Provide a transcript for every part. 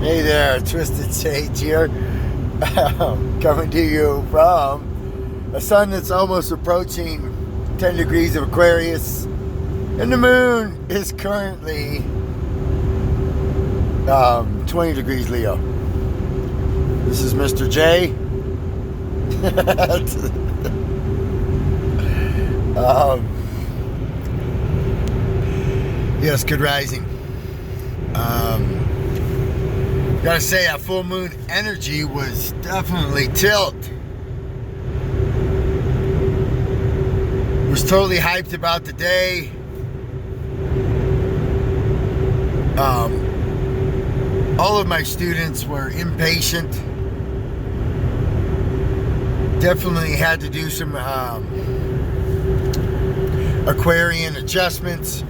Hey there, Twisted Sage here, coming to you from a sun that's almost approaching 10 degrees of Aquarius, and the moon is currently 20 degrees Leo. This is Mr. J. Yes, good rising. Gotta say, that full moon energy was definitely tilt. Was totally hyped about the day. All of my students were impatient. Definitely had to do some Aquarian adjustments.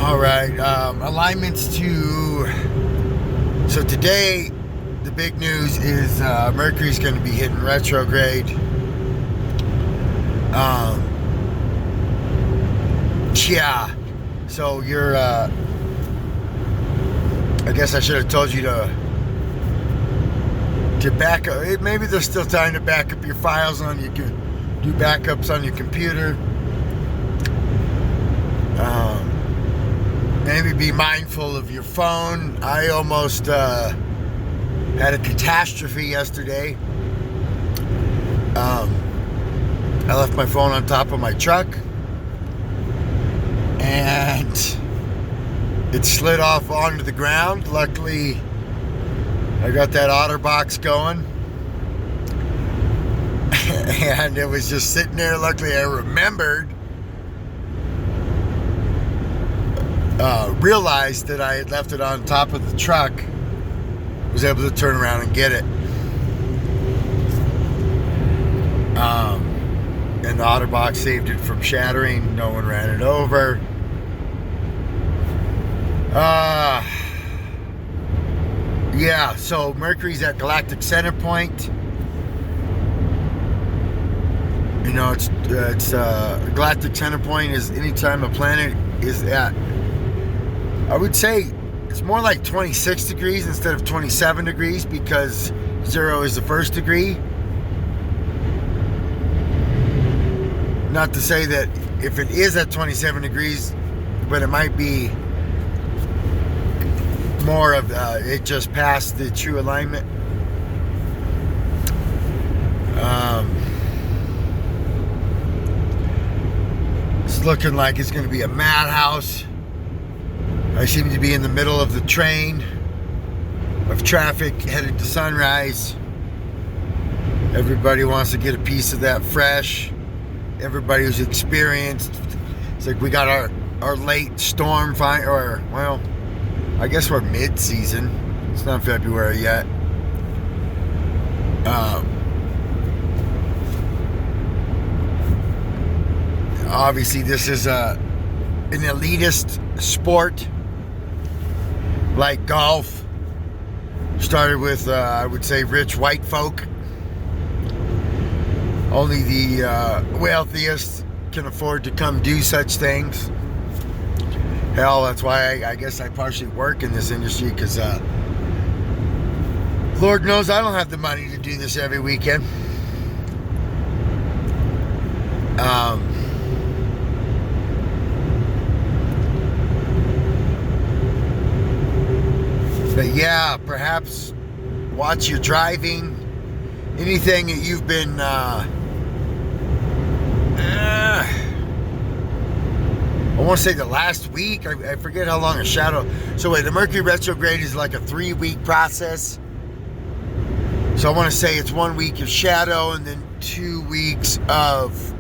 All right, alignments to. So today, the big news is Mercury's going to be hitting retrograde. Yeah. So you're. I guess I should have told you to back up. Maybe there's still time to back up your files on. You can do backups on your computer. Maybe be mindful of your phone. I almost had a catastrophe yesterday. I left my phone on top of my truck, and it slid off onto the ground. Luckily, I got that OtterBox going, and it was just sitting there. Luckily, I remembered, realized that I had left it on top of the truck, was able to turn around and get it. And the OtterBox saved it from shattering. No one ran it over. Yeah, so Mercury's at galactic center point. You know, it's galactic center point is anytime a planet is at, I would say it's more like 26 degrees instead of 27 degrees, because 0 is the first degree. Not to say that if it is at 27 degrees, but it might be more of it just passed the true alignment. It's looking like it's going to be a madhouse. I seem to be in the middle of the train of traffic headed to Sunrise. Everybody wants to get a piece of that fresh. Everybody who's experienced. It's like we got our late storm or well, I guess we're mid-season. It's not February yet. Obviously, this is an elitist sport, like golf. Started with, I would say, rich white folk. Only the wealthiest can afford to come do such things. Hell, that's why I guess I partially work in this industry, because Lord knows I don't have the money to do this every weekend. But yeah, perhaps watch your driving. Anything that you've been I want to say the last week. I forget how long a shadow. So wait, the Mercury retrograde is like a 3-week process. So I want to say it's 1 week of shadow, and then 2 weeks of,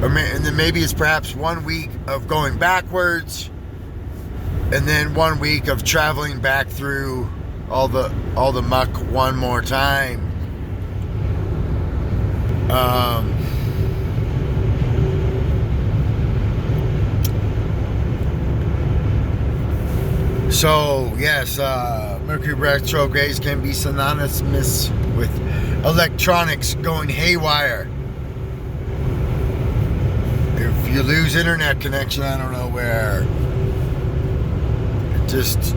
and then maybe it's perhaps 1 week of going backwards, and then 1 week of traveling back through all the muck one more time. So, yes, Mercury retrogrades can be synonymous with electronics going haywire. If you lose internet connection, I don't know where. Just,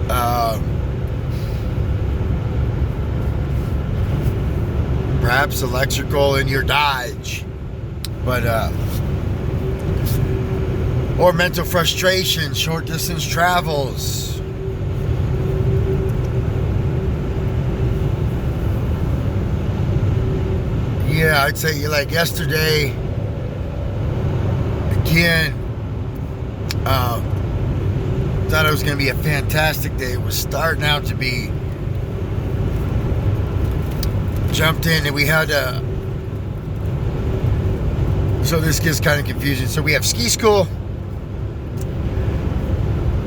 perhaps electrical in your Dodge. But, or mental frustration, short distance travels. Yeah, I'd say like yesterday, again, thought it was going to be a fantastic day. It was starting out to be. Jumped in and we had so this gets kind of confusing. So we have ski school,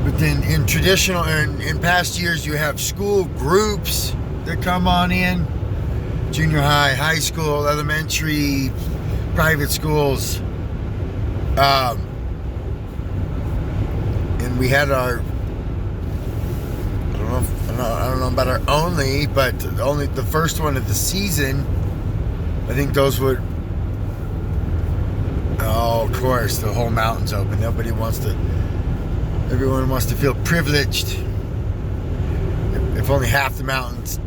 but then in traditional and in past years you have school groups that come on in. Junior high, high school, elementary, private schools. And we had our, I don't know about our only, but only the first one of the season. I think those would, oh, of course, the whole mountain's open. Everyone wants to feel privileged. If only half the mountain's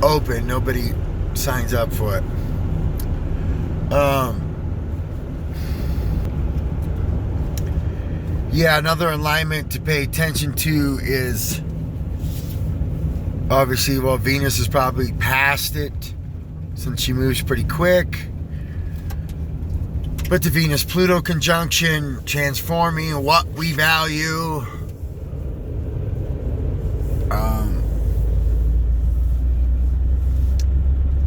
open, nobody signs up for it. Yeah, another alignment to pay attention to is obviously, well, Venus is probably past it since she moves pretty quick. But the Venus-Pluto conjunction, transforming what we value.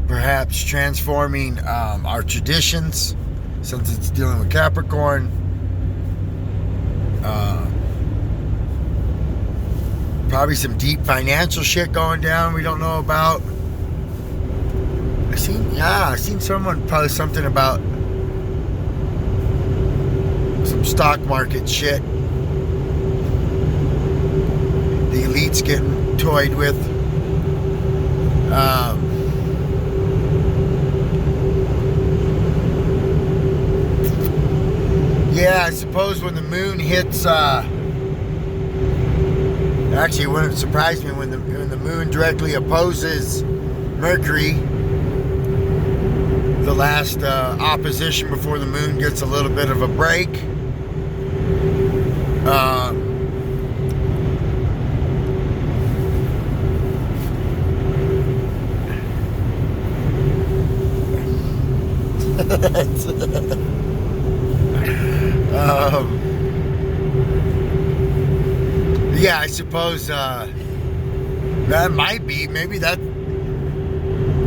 Perhaps transforming our traditions, since it's dealing with Capricorn. Probably some deep financial shit going down we don't know about. I seen someone post something about some stock market shit. The elite's getting toyed with. Yeah, I suppose when the moon hits, actually, it wouldn't surprise me when the moon directly opposes Mercury. The last opposition before the moon gets a little bit of a break. Yeah, I suppose that might be, maybe that,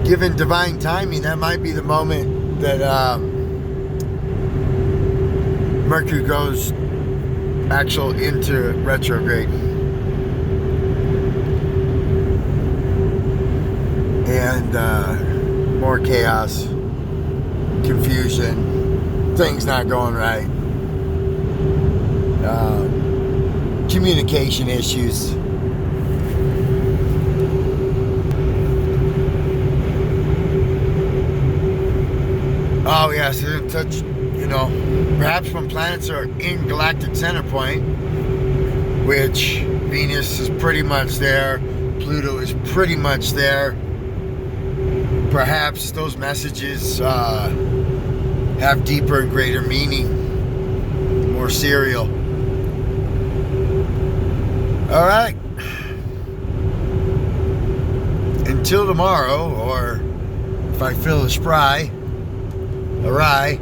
given divine timing, that might be the moment that Mercury goes into retrograde. And more chaos, confusion, things not going right. Communication issues. Oh yes, in touch, perhaps when planets are in galactic center point, which Venus is pretty much there, Pluto is pretty much there, perhaps those messages have deeper and greater meaning, more serial. All right. Until tomorrow, or if I feel awry,